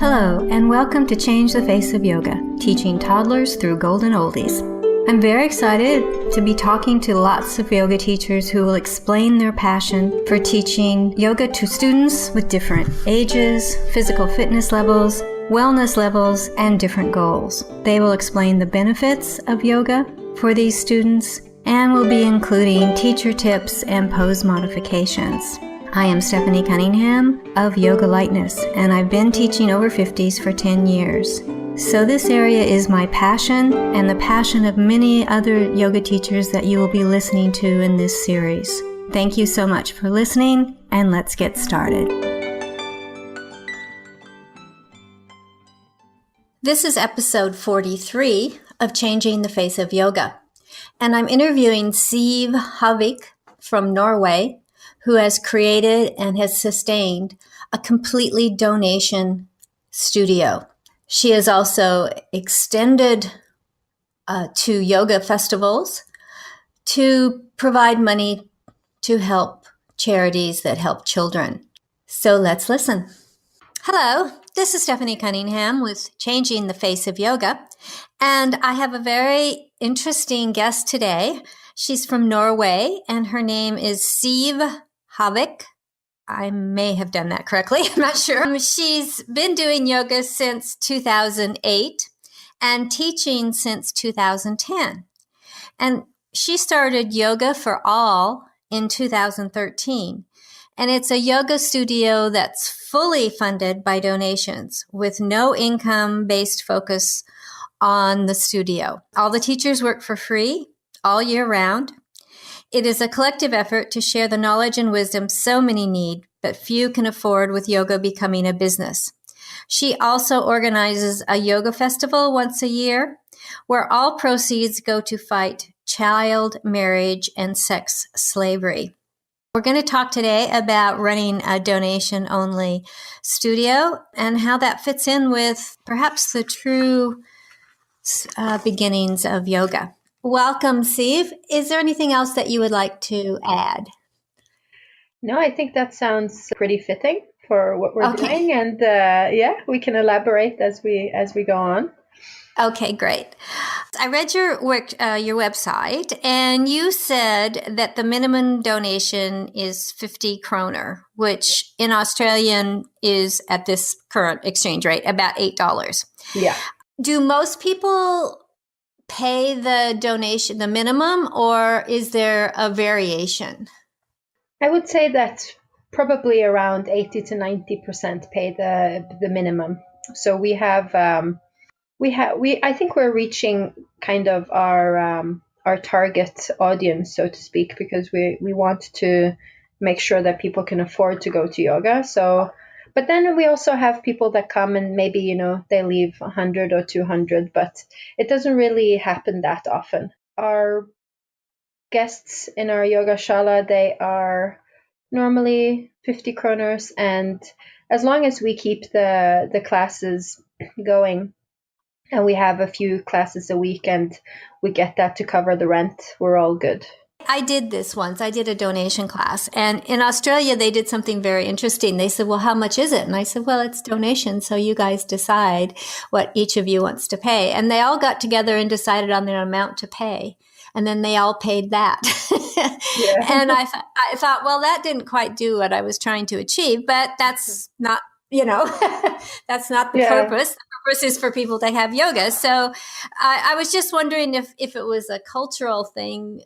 Hello, and welcome to Change the Face of Yoga, teaching toddlers through golden oldies. I'm very excited to be talking to lots of yoga teachers who will explain their passion for teaching yoga to students with different ages, physical fitness levels, wellness levels, and different goals. They will explain the benefits of yoga for these students and will be including teacher tips and pose modifications. I am Stephanie Cunningham of Yoga Lightness, and I've been teaching over 50s for 10 years. So this area is my passion and the passion of many other yoga teachers that you will be listening to in this series. Thank you so much for listening, and let's get started. This is episode 43 of Changing the Face of Yoga, and I'm interviewing Siv Havik from Norway, who has created and has sustained a completely donation studio. She has also extended to yoga festivals to provide money to help charities that help children. So let's listen. Hello, this is Stephanie Cunningham with Changing the Face of Yoga, and I have a very interesting guest today. She's from Norway, and her name is Siv Havik. I may have done that correctly. I'm not sure. She's been doing yoga since 2008 and teaching since 2010. And she started Yoga for All in 2013. And it's a yoga studio that's fully funded by donations with no income-based focus on the studio. All the teachers work for free all year round. It is a collective effort to share the knowledge and wisdom so many need, but few can afford with yoga becoming a business. She also organizes a yoga festival once a year, where all proceeds go to fight child marriage and sex slavery. We're going to talk today about running a donation-only studio and how that fits in with perhaps the true beginnings of yoga. Welcome, Siv. Is there anything else that you would like to add? No, I think that sounds pretty fitting for what we're doing, and we can elaborate as we go on. Okay, great. I read your website, and you said that the minimum donation is 50 kroner, which in Australian is at this current exchange rate about $8. Yeah. Do most people pay the donation, the minimum, or is there a variation? I would say that probably around 80 to 90% pay the minimum. So we have I think we're reaching kind of our target audience, so to speak, because we want to make sure that people can afford to go to yoga. So, but then we also have people that come and maybe, they leave 100 or 200, but it doesn't really happen that often. Our guests in our yoga shala, they are normally 50 kroners, and as long as we keep the classes going and we have a few classes a week and we get that to cover the rent, we're all good. I did this once. I did a donation class, and in Australia, they did something very interesting. They said, well, how much is it? And I said, well, it's donation. So you guys decide what each of you wants to pay. And they all got together and decided on their amount to pay. And then they all paid that. Yeah. And I thought, well, that didn't quite do what I was trying to achieve, but that's not, that's not the purpose. The purpose is for people to have yoga. So I was just wondering if it was a cultural thing.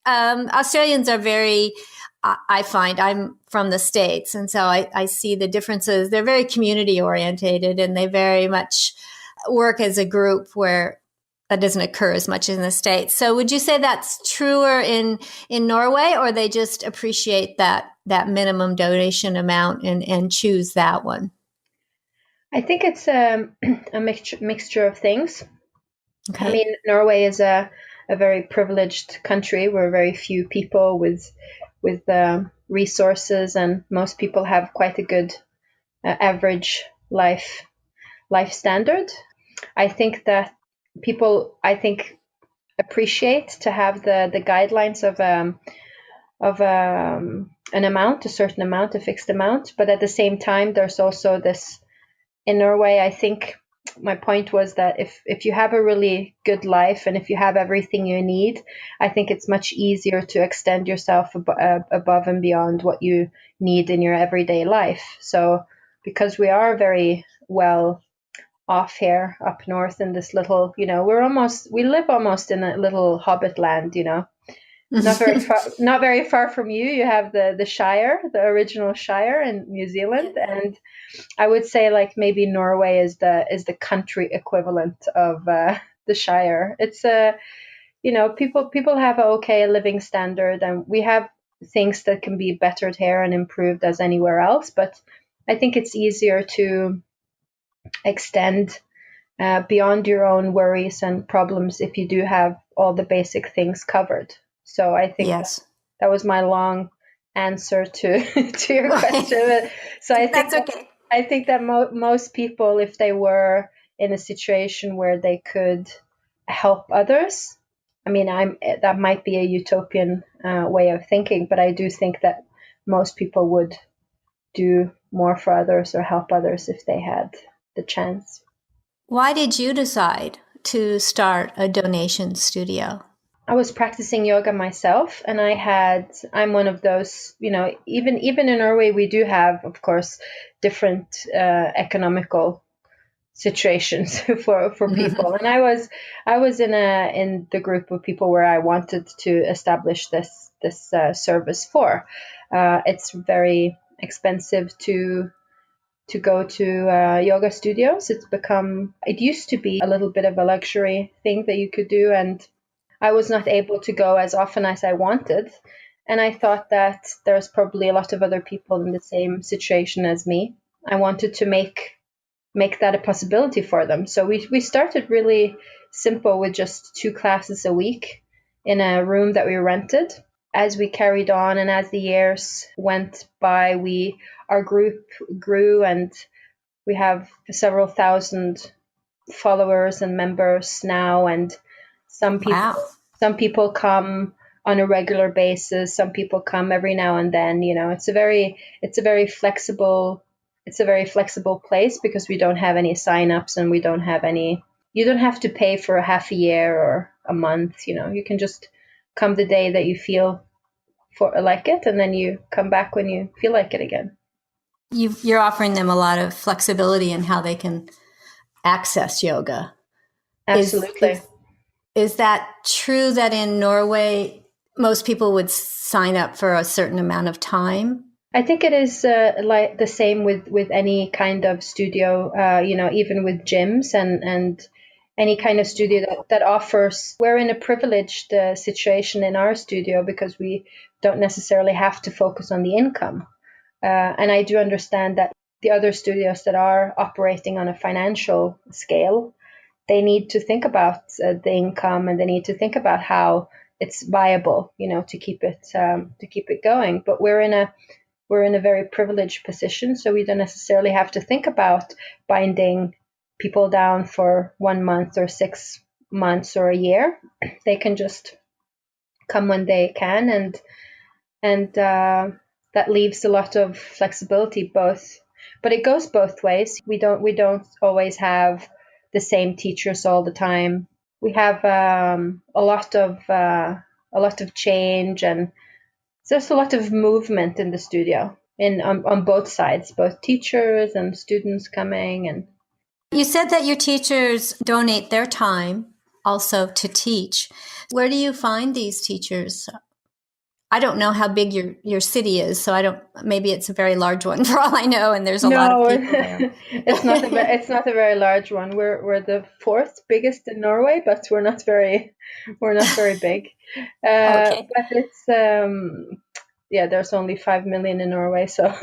Australians are very, I find, I'm from the States, and so I see the differences. They're very community orientated, and they very much work as a group, where that doesn't occur as much in the States. So would you say that's truer in Norway, or they just appreciate that minimum donation amount and choose that one? I think it's a mixture of things. Okay. I mean, Norway is a very privileged country. We're very few people with resources, and most people have quite a good average life standard. I think that people, appreciate to have the guidelines of an amount, a certain amount, a fixed amount. But at the same time, there's also this in Norway, I think my point was that if you have a really good life and if you have everything you need, I think it's much easier to extend yourself above and beyond what you need in your everyday life. So because we are very well off here up north in this little, we live almost in a little hobbit land, not very far from you. You have the Shire, the original Shire in New Zealand, and I would say like maybe Norway is the country equivalent of the Shire. It's people have a okay living standard, and we have things that can be bettered here and improved as anywhere else. But I think it's easier to extend beyond your own worries and problems if you do have all the basic things covered. So I think yes, that was my long answer to to your question. So I think that's okay. I think that most people, if they were in a situation where they could help others, I mean, that might be a utopian way of thinking, but I do think that most people would do more for others or help others if they had the chance. Why did you decide to start a donation studio? I was practicing yoga myself, and I'm one of those, even in Norway, we do have, of course, different economical situations for people. And I was in the group of people where I wanted to establish this service for. It's very expensive to go to yoga studios. It used to be a little bit of a luxury thing that you could do, and I was not able to go as often as I wanted. And I thought that there's probably a lot of other people in the same situation as me. I wanted to make that a possibility for them. So we started really simple with just 2 classes a week in a room that we rented. As we carried on and as the years went by, our group grew, and we have several thousand followers and members now. And some people come on a regular basis. Some people come every now and then. It's a very flexible place because we don't have any signups, and you don't have to pay for a half a year or a month. You can just come the day that you feel like it, and then you come back when you feel like it again. You're offering them a lot of flexibility in how they can access yoga. Absolutely. Is that true that in Norway, most people would sign up for a certain amount of time? I think it is like the same with any kind of studio, even with gyms and any kind of studio that offers. We're in a privileged situation in our studio because we don't necessarily have to focus on the income. And I do understand that the other studios that are operating on a financial scale, they need to think about the income, and they need to think about how it's viable, to keep it going. But we're in a very privileged position, so we don't necessarily have to think about binding people down for 1 month or 6 months or a year. They can just come when they can, and that leaves a lot of flexibility. But it goes both ways. We don't always have the same teachers all the time. We have a lot of change, and there's a lot of movement in the studio, on both sides, both teachers and students coming. And you said that your teachers donate their time also to teach. Where do you find these teachers? I don't know how big your city is, so maybe it's a very large one for all I know, and there's a lot of people there. it's not a very large one. We're the 4th biggest in Norway, but we're not very big. Okay. But it's there's only 5 million in Norway, so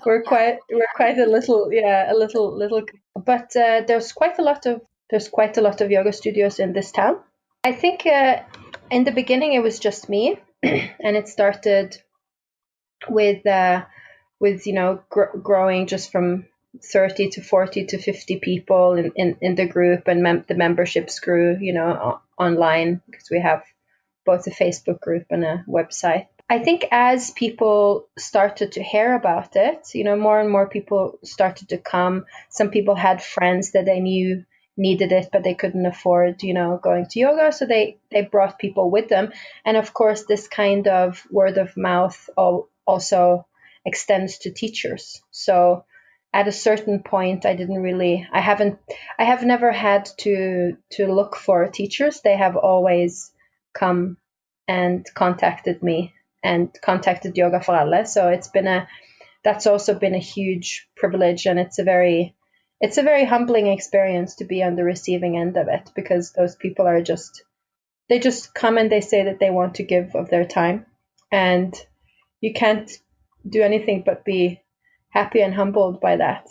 we're quite a little. But there's quite a lot of yoga studios in this town. I think in the beginning it was just me, and it started with growing just from 30 to 40 to 50 people in the group, and the memberships grew, online, because we have both a Facebook group and a website. I think as people started to hear about it, more and more people started to come. Some people had friends that they knew needed it, but they couldn't afford, going to yoga. So they brought people with them. And of course, this kind of word of mouth also extends to teachers. So at a certain point, I have never had to look for teachers. They have always come and contacted me and contacted Yoga for Alle. So that's also been a huge privilege, and it's a very humbling experience to be on the receiving end of it, because those people they just come and they say that they want to give of their time, and you can't do anything but be happy and humbled by that.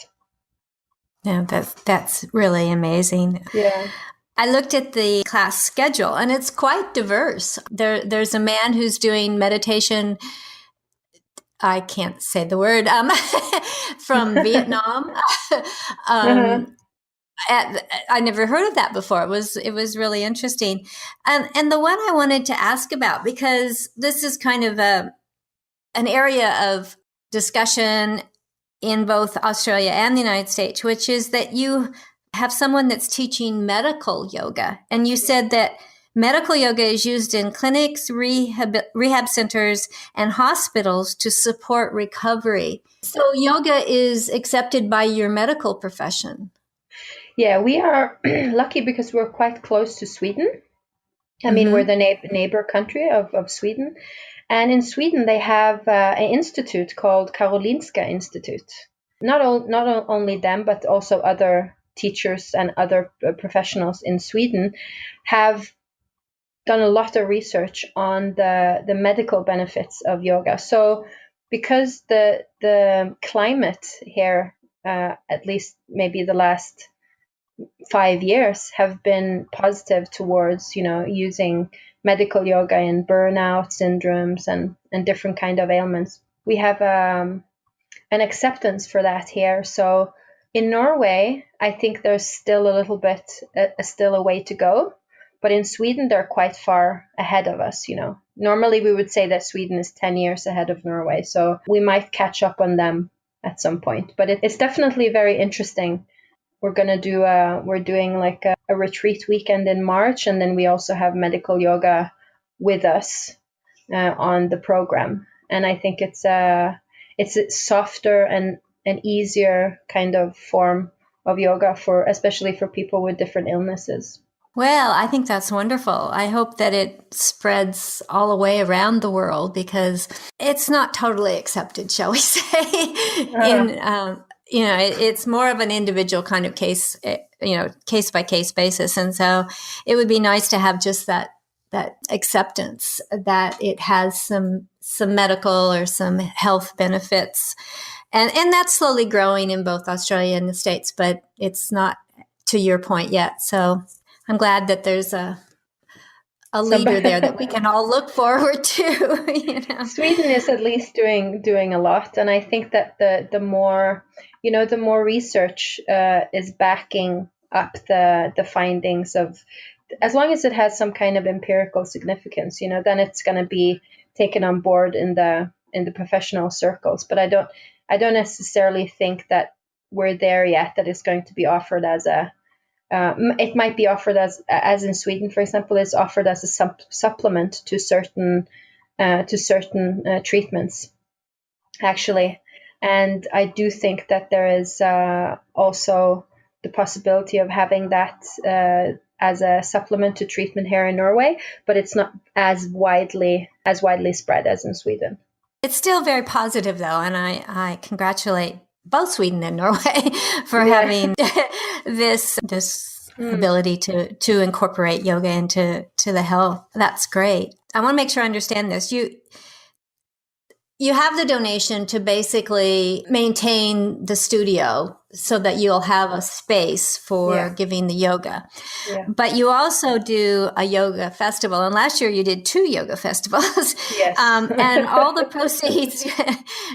Yeah, that's really amazing. Yeah. I looked at the class schedule, and it's quite diverse. There's a man who's doing meditation. I can't say the word, from Vietnam. Uh-huh. I never heard of that before. It was really interesting. And the one I wanted to ask about, because this is kind of an area of discussion in both Australia and the United States, which is that you have someone that's teaching medical yoga. And you said that medical yoga is used in clinics, rehab centers, and hospitals to support recovery. So yoga is accepted by your medical profession. Yeah, we are lucky because we're quite close to Sweden. I mean, we're Mm-hmm. the neighbor country of Sweden. And in Sweden, they have an institute called Karolinska Institute. Not only them, but also other teachers and other professionals in Sweden have done a lot of research on the medical benefits of yoga. So because the climate here, at least maybe the last 5 years, have been positive towards using medical yoga in burnout syndromes and different kind of ailments, we have an acceptance for that here. So in Norway, I think there's still a little bit still a way to go, but in Sweden they're quite far ahead of us. Normally we would say that Sweden is 10 years ahead of Norway, so we might catch up on them at some point. But it's definitely very interesting. We're doing like a retreat weekend in March, and then we also have medical yoga with us on the program. And I think it's a softer and an easier kind of form of yoga, especially for people with different illnesses. Well, I think that's wonderful. I hope that it spreads all the way around the world, because it's not totally accepted, shall we say? In it's more of an individual kind of case, case by case basis, and so it would be nice to have just that acceptance that it has some medical or some health benefits, and that's slowly growing in both Australia and the States, but it's not to your point yet. So I'm glad that there's a leader there that we can all look forward to. Sweden is at least doing a lot, and I think that the more the more research is backing up the findings of, as long as it has some kind of empirical significance, then it's going to be taken on board in the professional circles. But I don't necessarily think that we're there yet, that it's going to be offered as a it might be offered as in Sweden, for example, is offered as a supplement to certain treatments, actually. And I do think that there is also the possibility of having that as a supplement to treatment here in Norway, but it's not as widely spread as in Sweden. It's still very positive, though, and I congratulate both Sweden and Norway for having this ability to incorporate yoga into the health. That's great. I want to make sure I understand this. You have the donation to basically maintain the studio so that you'll have a space for giving the yoga. Yeah. But you also do a yoga festival. And last year you did 2 yoga festivals. Yes. And all the proceeds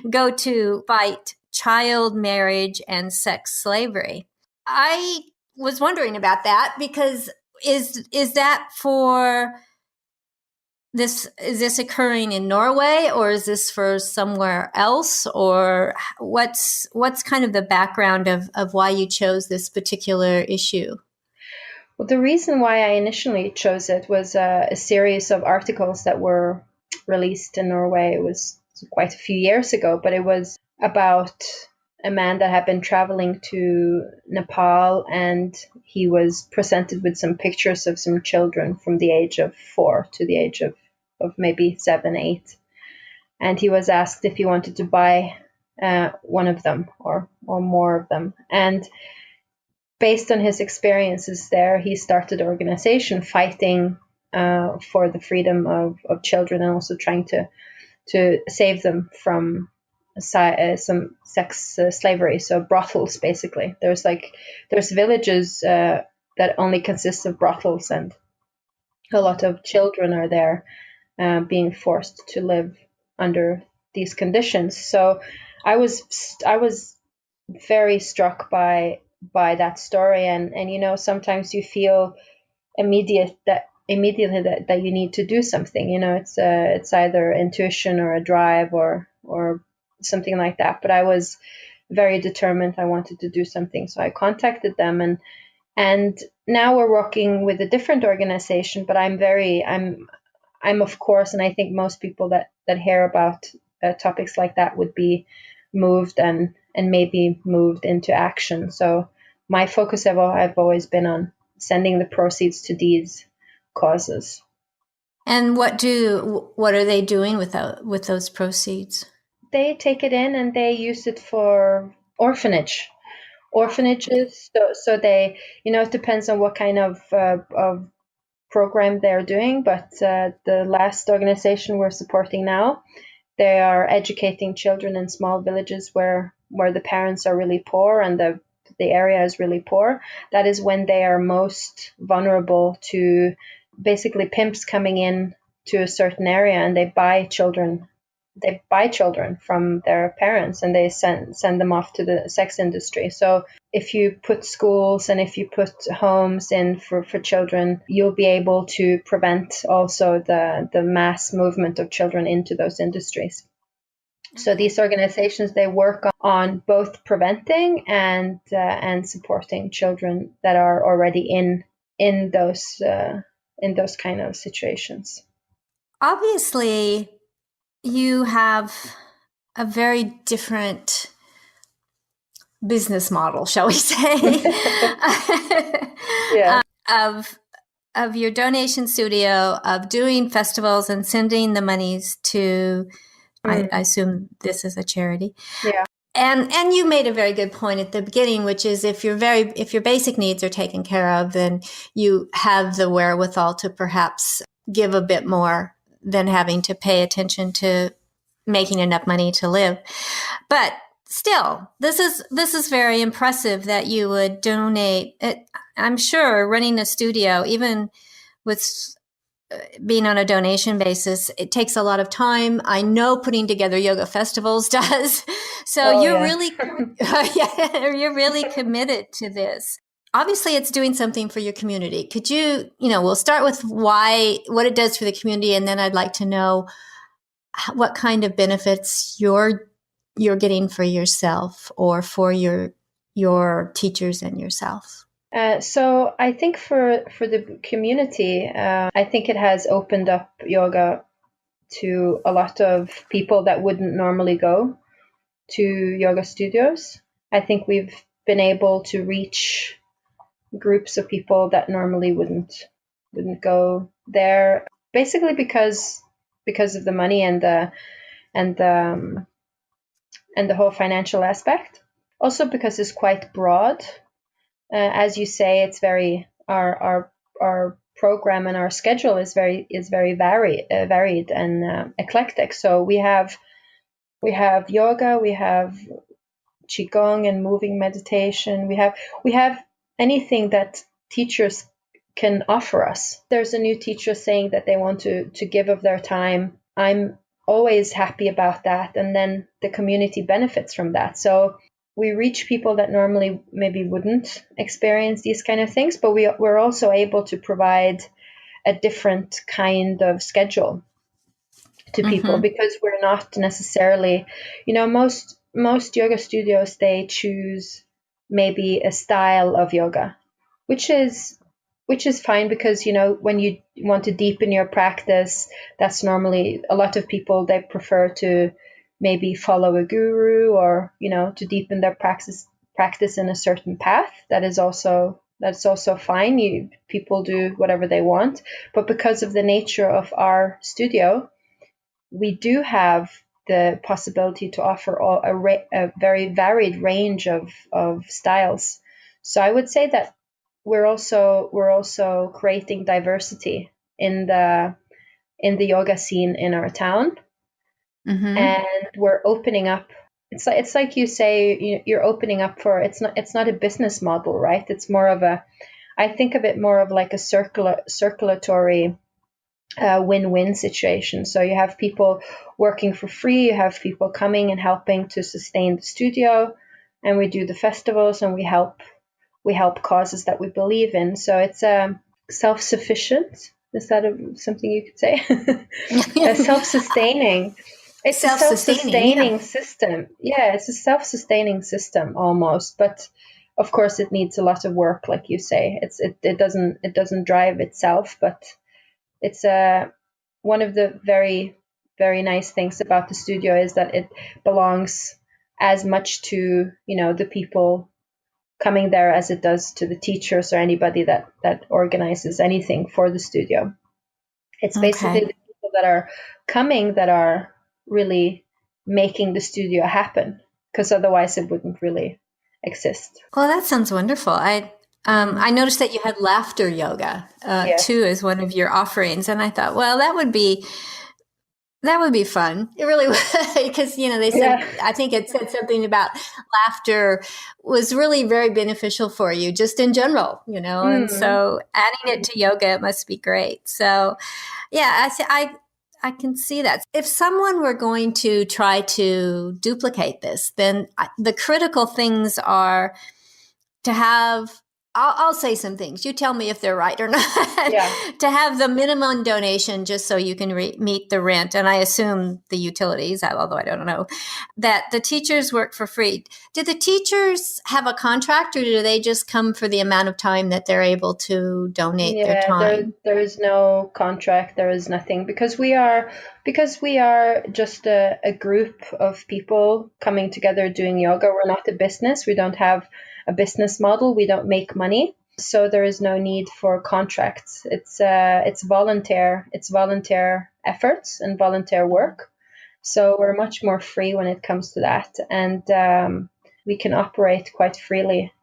go to fight child marriage and sex slavery. I was wondering about that, because is that for is this occurring in Norway, or is this for somewhere else, or what's kind of the background of why you chose this particular issue? Well, the reason why I initially chose it was a series of articles that were released in Norway. It was quite a few years ago, but it was about a man that had been traveling to Nepal, and he was presented with some pictures of some children from the age of 4 to the age of maybe 7, 8. And he was asked if he wanted to buy one of them or more of them. And based on his experiences there, he started an organization fighting for the freedom of children, and also trying to save them from some sex slavery. So brothels, basically. There's villages that only consist of brothels, and a lot of children are there being forced to live under these conditions. So I was very struck by that story, and sometimes you feel immediately that you need to do something. It's either intuition or a drive or something like that. But I was very determined. I wanted to do something, so I contacted them, and now we're working with a different organization. But I'm of course, and I think most people that hear about topics like that would be moved and maybe moved into action. So my focus I've always been on sending the proceeds to these causes. And what are they doing with those proceeds? They take it in and they use it for orphanages. So they, it depends on what kind of program they're doing. But the last organization we're supporting now, they are educating children in small villages where the parents are really poor and the area is really poor. That is when they are most vulnerable to basically pimps coming in to a certain area, and they buy children from their parents, and they send them off to the sex industry. So if you put schools and if you put homes in for children, you'll be able to prevent also the mass movement of children into those industries. So these organizations, they work on both preventing and supporting children that are already in those kind of situations. Obviously, you have a very different business model, shall we say, yeah. Of your donation studio, of doing festivals and sending the monies to, I assume this is a charity. Yeah. And you made a very good point at the beginning, which is if your basic needs are taken care of, then you have the wherewithal to perhaps give a bit more than having to pay attention to making enough money to live. But still, this is very impressive that you would donate. I'm sure running a studio, even with being on a donation basis, it takes a lot of time. I know putting together yoga festivals does. So really, you're really committed to this. Obviously, it's doing something for your community. Could you, we'll start with what it does for the community, and then I'd like to know what kind of benefits you're getting for yourself or for your teachers and yourself. So I think for the community, I think it has opened up yoga to a lot of people that wouldn't normally go to yoga studios. I think we've been able to reach groups of people that normally wouldn't go there, basically because of the money and the whole financial aspect. Also because it's quite broad. As you say, it's very our program and our schedule is very varied and eclectic. So we have yoga, we have qigong and moving meditation. We have anything that teachers can offer us. There's a new teacher saying that they want to give of their time. I'm always happy about that, and then the community benefits from that. So we reach people that normally maybe wouldn't experience these kind of things, but we're also able to provide a different kind of schedule to people, because we're not necessarily, most yoga studios, they choose maybe a style of yoga, which is fine, because when you want to deepen your practice, that's normally a lot of people, they prefer to maybe follow a guru, or to deepen their practice in a certain path. That's also fine. People do whatever they want, but because of the nature of our studio, we do have the possibility to offer a very varied range of styles. So I would say that we're also creating diversity in the yoga scene in our town, and we're opening up. It's like you say, you're opening up for. It's not a business model, right? It's more of I think of it more of like a circulatory win-win situation. So you have people working for free, you have people coming and helping to sustain the studio, and we do the festivals, and we help causes that we believe in. So it's self-sufficient. Is that something you could say? Self-sustaining. It's a self-sustaining system. Yeah, it's a self-sustaining system almost, but of course it needs a lot of work, like you say. It doesn't drive itself, but it's one of the very, very nice things about the studio is that it belongs as much to the people coming there as it does to the teachers or anybody that organizes anything for the studio. It's basically the people that are coming that are really making the studio happen, because otherwise it wouldn't really exist. Well, that sounds wonderful. I noticed that you had laughter yoga too as one of your offerings, and I thought, well, that would be fun. It really would, because they said I think it said something about laughter was really very beneficial for you, just in general, and so adding it to yoga, it must be great. So, yeah, I can see that. If someone were going to try to duplicate this, then the critical things are to have, I'll say some things. You tell me if they're right or not. Yeah. To have the minimum donation just so you can meet the rent, and I assume the utilities, although I don't know, that the teachers work for free. Do the teachers have a contract, or do they just come for the amount of time that they're able to donate their time? There is no contract. There is nothing, because we are just a group of people coming together doing yoga. We're not a business. We don't have a business model. We don't make money, so there is no need for contracts. It's volunteer efforts and volunteer work. So we're much more free when it comes to that, and we can operate quite freely,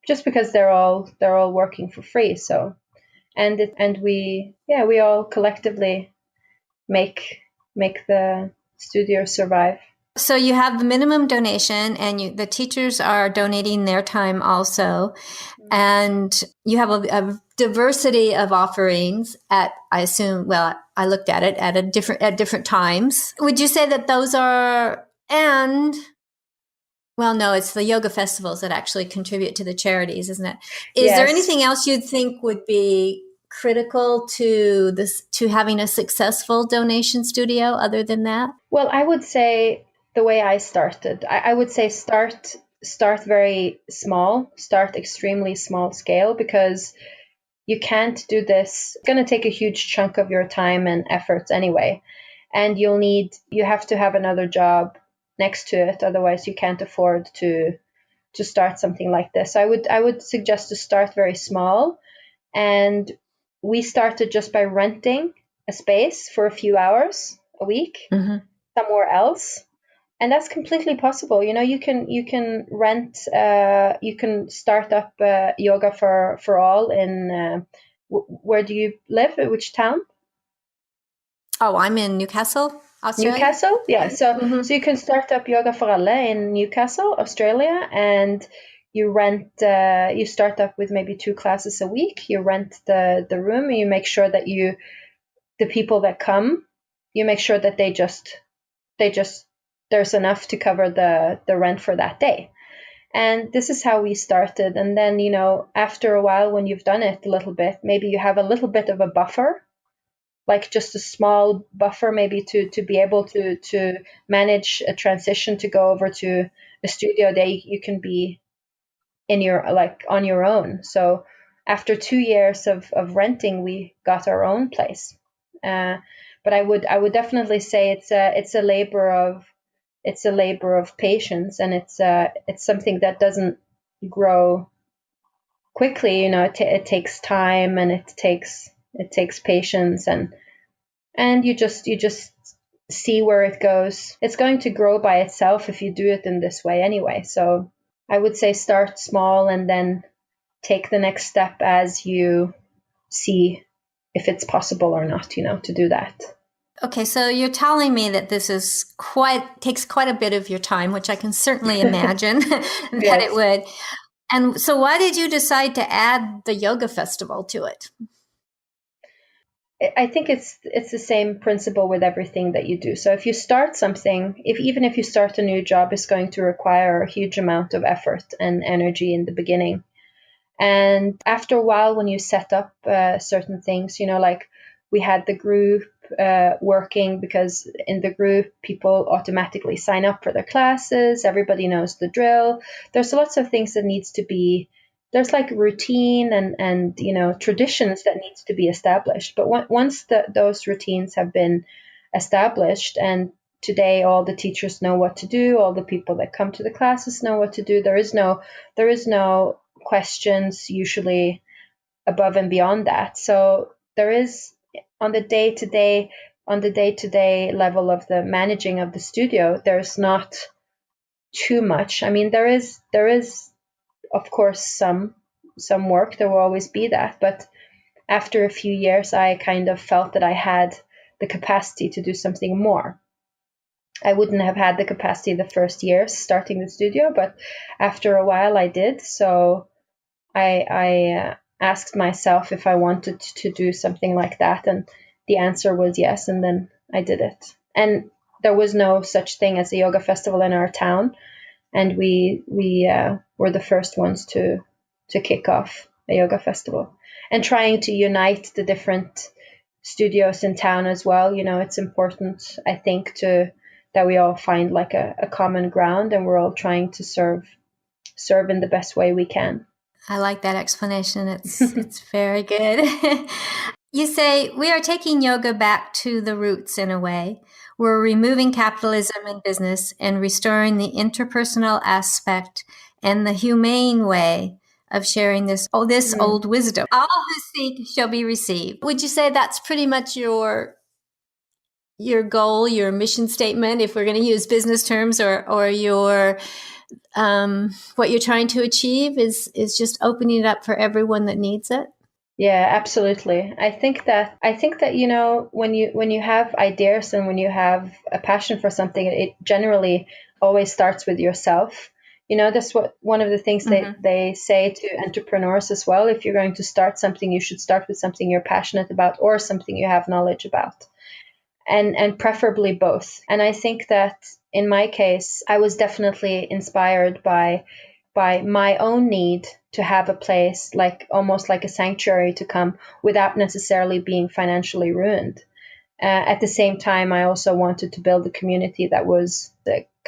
just because they're all working for free. So, and we all collectively make the studio survive. So you have the minimum donation, and the teachers are donating their time also, and you have a diversity of offerings at, I assume, well, I looked at it at different times. Would you say that those are, and well, no, it's the yoga festivals that actually contribute to the charities, isn't it? Is there anything else you'd think would be critical to having a successful donation studio other than that? Well, I would say the way I started, I would say start very small, start extremely small scale, because you can't do this. It's going to take a huge chunk of your time and efforts anyway. And you have to have another job next to it. Otherwise you can't afford to start something like this. I would suggest to start very small. And we started just by renting a space for a few hours a week somewhere else. And that's completely possible. You can rent, you can start up yoga for all in, where do you live? Which town? Oh, I'm in Newcastle, Australia. Newcastle? Yeah. So you can start up Yoga for Alle in Newcastle, Australia, and you rent, you start up with maybe 2 classes a week. You rent the room, and you make sure that the people that come, you make sure that they just there's enough to cover the rent for that day. And this is how we started. And then, after a while, when you've done it a little bit, maybe you have a little bit of a buffer, like just a small buffer, maybe to be able to manage a transition to go over to a studio that you can be on your own. So after 2 years of renting, we got our own place. But I would definitely say it's a labor of patience, and it's something that doesn't grow quickly. It takes time, and it takes patience, and you just see where it goes. It's going to grow by itself if you do it in this way anyway. So I would say start small and then take the next step as you see if it's possible or not, to do that. Okay, so you're telling me that this takes quite a bit of your time, which I can certainly imagine that Yes. it would. And so why did you decide to add the yoga festival to it? I think it's the same principle with everything that you do. So if you start something, even if you start a new job, it's going to require a huge amount of effort and energy in the beginning. And after a while, when you set up certain things, like we had the group working, because in the group, people automatically sign up for their classes. Everybody knows the drill. There's lots of things that needs to be, there's like routine and traditions that needs to be established. But once those routines have been established, and today all the teachers know what to do, all the people that come to the classes know what to do, there is no questions usually above and beyond that. So there is on the day-to-day level of the managing of the studio, there's not too much. I mean, there is of course some work. There will always be that, but after a few years, I kind of felt that I had the capacity to do something more. I wouldn't have had the capacity the first years starting the studio, but after a while I did. So I asked myself if I wanted to do something like that, and the answer was yes, and then I did it. And there was no such thing as a yoga festival in our town, and we were the first ones to kick off a yoga festival, and trying to unite the different studios in town as well. It's important, I think, that we all find like a common ground, and we're all trying to serve in the best way we can. I like that explanation. It's very good. You say we are taking yoga back to the roots in a way. We're removing capitalism in business and restoring the interpersonal aspect and the humane way of sharing this old wisdom. All who seek shall be received. Would you say that's pretty much your goal, your mission statement, if we're going to use business terms, or your what you're trying to achieve is just opening it up for everyone that needs it? Yeah, absolutely. I think that when you have ideas and when you have a passion for something, it generally always starts with yourself. That's one of the things they say to entrepreneurs as well. If you're going to start something, you should start with something you're passionate about or something you have knowledge about, and preferably both. And I think that in my case, I was definitely inspired by my own need to have a place, like almost like a sanctuary, to come without necessarily being financially ruined. At the same time, I also wanted to build a community that was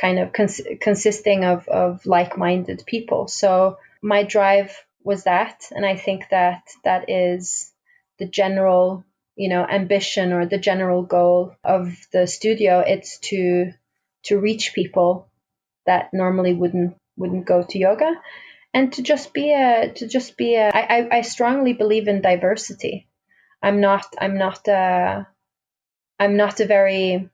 kind of consisting of like-minded people. So my drive was that, and I think that is the general ambition, or the general goal of the studio. It's to reach people that normally wouldn't go to yoga, and to just be I strongly believe in diversity. I'm not a very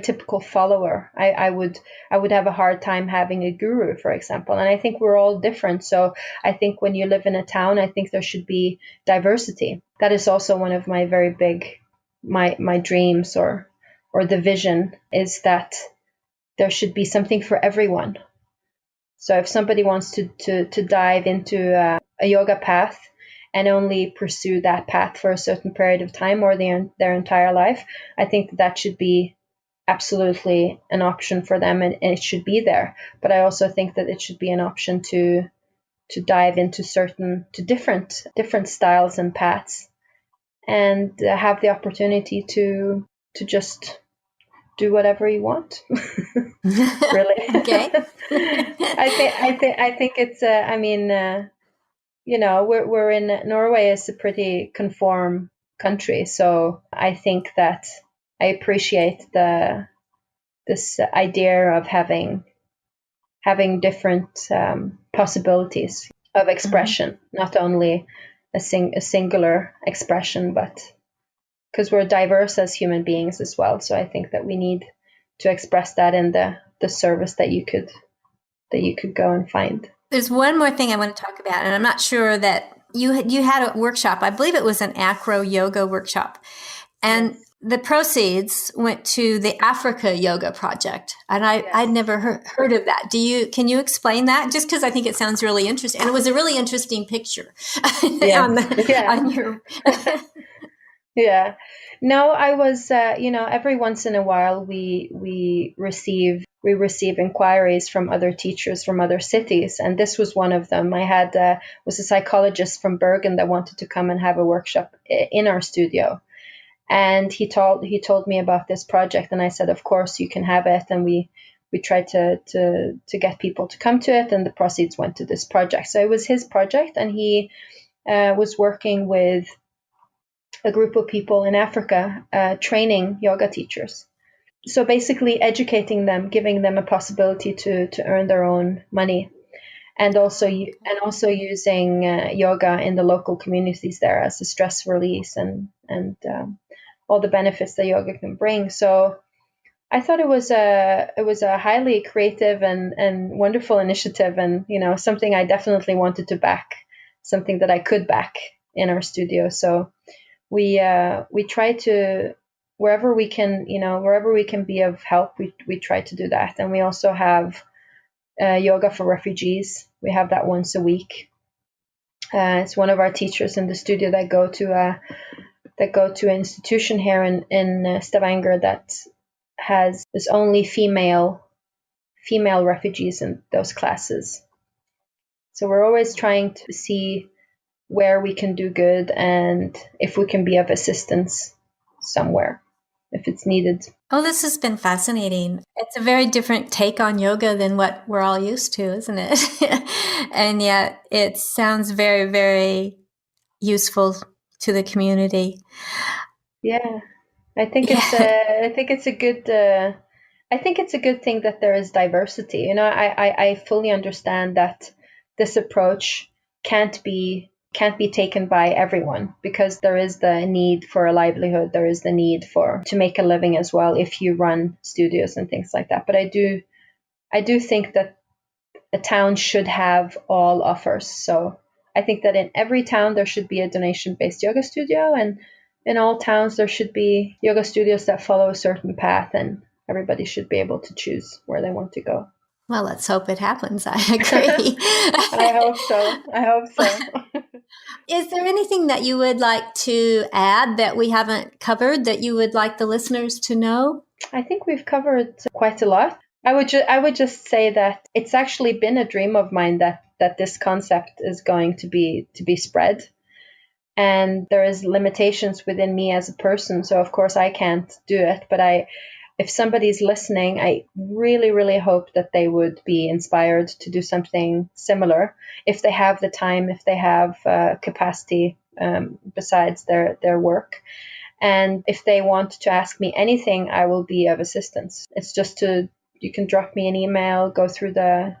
typical follower. I would have a hard time having a guru, for example. And I think we're all different. So I think when you live in a town, I think there should be diversity. That is also one of my very big my dreams, or the vision, is that there should be something for everyone. So if somebody wants to dive into a yoga path and only pursue that path for a certain period of time, or their entire life, I think that should be absolutely an option for them, and it should be there. But I also think that it should be an option to dive into different styles and paths, and have the opportunity to just do whatever you want. Really. Okay. I think it's I mean, we're in Norway is a pretty conform country, so I think that I appreciate this idea of having different possibilities of expression, not only a singular expression, but because we're diverse as human beings as well. So I think that we need to express that in the service that you could go and find. There's one more thing I want to talk about, and I'm not sure that you had a workshop. I believe it was an acro yoga workshop, and yes, the proceeds went to the Africa Yoga Project, and I'd never heard of that. Can you explain that? Just because I think it sounds really interesting, and it was a really interesting picture. Yeah. On your Yeah. No, I was, every once in a while we receive inquiries from other teachers from other cities, and this was one of them. I had was a psychologist from Bergen that wanted to come and have a workshop in our studio, and he told me about this project, and I said, of course you can have it, and we tried to get people to come to it, and the proceeds went to this project. So it was his project, and he was working with a group of people in Africa, training yoga teachers. So basically educating them, giving them a possibility to earn their own money, and also using yoga in the local communities there as a stress release, and all the benefits that yoga can bring. So I thought it was a highly creative and wonderful initiative, and something I definitely wanted to back, something that I could back in our studio. So we try to, wherever we can be of help, we try to do that. And we also have yoga for refugees. We have that once a week. It's one of our teachers in the studio that go to an institution here in Stavanger that is only female refugees in those classes. So we're always trying to see where we can do good and if we can be of assistance somewhere if it's needed. Oh, this has been fascinating. It's a very different take on yoga than what we're all used to, isn't it? And yet it sounds very, very useful to the community. Yeah, I think it's a good thing that there is diversity. I fully understand that this approach can't be taken by everyone, because there is the need for a livelihood. There is the need to make a living as well if you run studios and things like that. But I do think that a town should have all offers. So I think that in every town there should be a donation-based yoga studio, and in all towns there should be yoga studios that follow a certain path, and everybody should be able to choose where they want to go. Well, let's hope it happens. I agree. I hope so. Is there anything that you would like to add that we haven't covered that you would like the listeners to know? I think we've covered quite a lot. I would just say that it's actually been a dream of mine that this concept is going to be spread. And there is limitations within me as a person, so of course I can't do it. But if somebody's listening, I really, really hope that they would be inspired to do something similar if they have the time, if they have capacity besides their work. And if they want to ask me anything, I will be of assistance. It's just you can drop me an email, go through the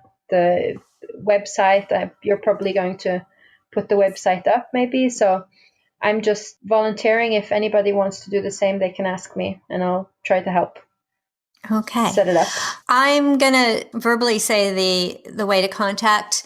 website. You're probably going to put the website up maybe. So I'm just volunteering. If anybody wants to do the same, they can ask me and I'll try to help. Okay. Set it up. I'm going to verbally say the way to contact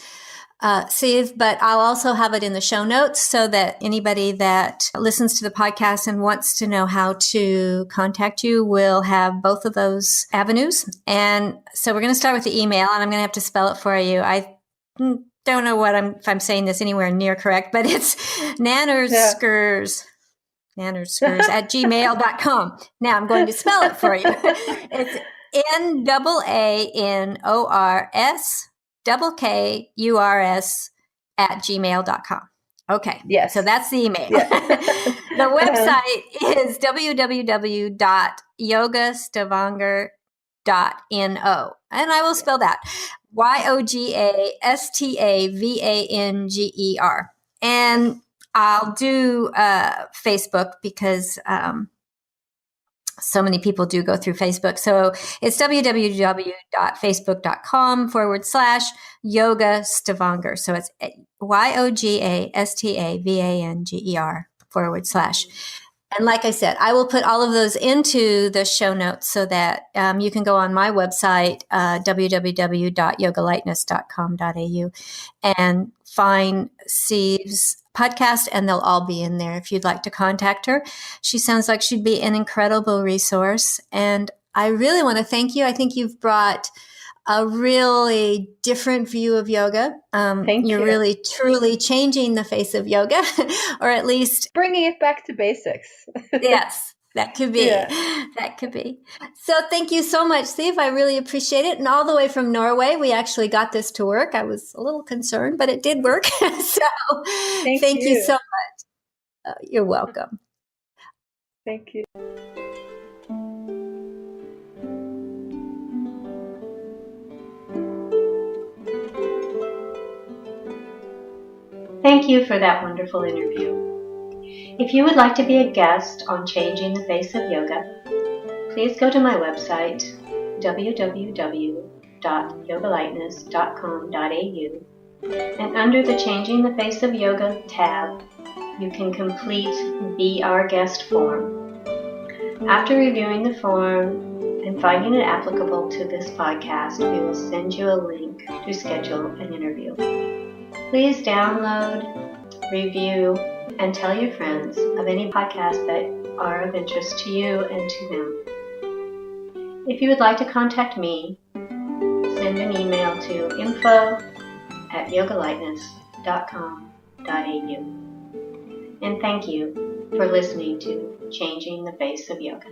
Siv, but I'll also have it in the show notes so that anybody that listens to the podcast and wants to know how to contact you will have both of those avenues. And so we're going to start with the email, and I'm going to have to spell it for you. I don't know if I'm saying this anywhere near correct, but it's Nannerskers. Nannerskers at gmail.com. Now I'm going to spell it for you. It's NAANORSKKURS at gmail.com. Okay. Yes. So that's the email. Yeah. The website is www.yogastavanger.no. And I will spell that YOGASTAVANGER. And I'll do Facebook because so many people do go through Facebook. So it's www.facebook.com/Yoga Stavanger. So it's YOGASTAVANGER /. And like I said, I will put all of those into the show notes so that you can go on my website, www.yogalightness.com.au, and find Siv's podcast, and they'll all be in there if you'd like to contact her. She sounds like she'd be an incredible resource. And I really want to thank you. I think you've brought a really different view of yoga. Thank you. You're really, truly changing the face of yoga, or at least bringing it back to basics. Yes, that could be. Yeah. That could be. So thank you so much, Siv. I really appreciate it. And all the way from Norway, we actually got this to work. I was a little concerned, but it did work. So thank you so much. You're welcome. Thank you. Thank you for that wonderful interview. If you would like to be a guest on Changing the Face of Yoga, please go to my website, www.yogalightness.com.au, and under the Changing the Face of Yoga tab, you can complete Be Our Guest form. After reviewing the form and finding it applicable to this podcast, we will send you a link to schedule an interview. Please download, review, and tell your friends of any podcasts that are of interest to you and to them. If you would like to contact me, send an email to info@yogalightness.com.au. And thank you for listening to Changing the Face of Yoga.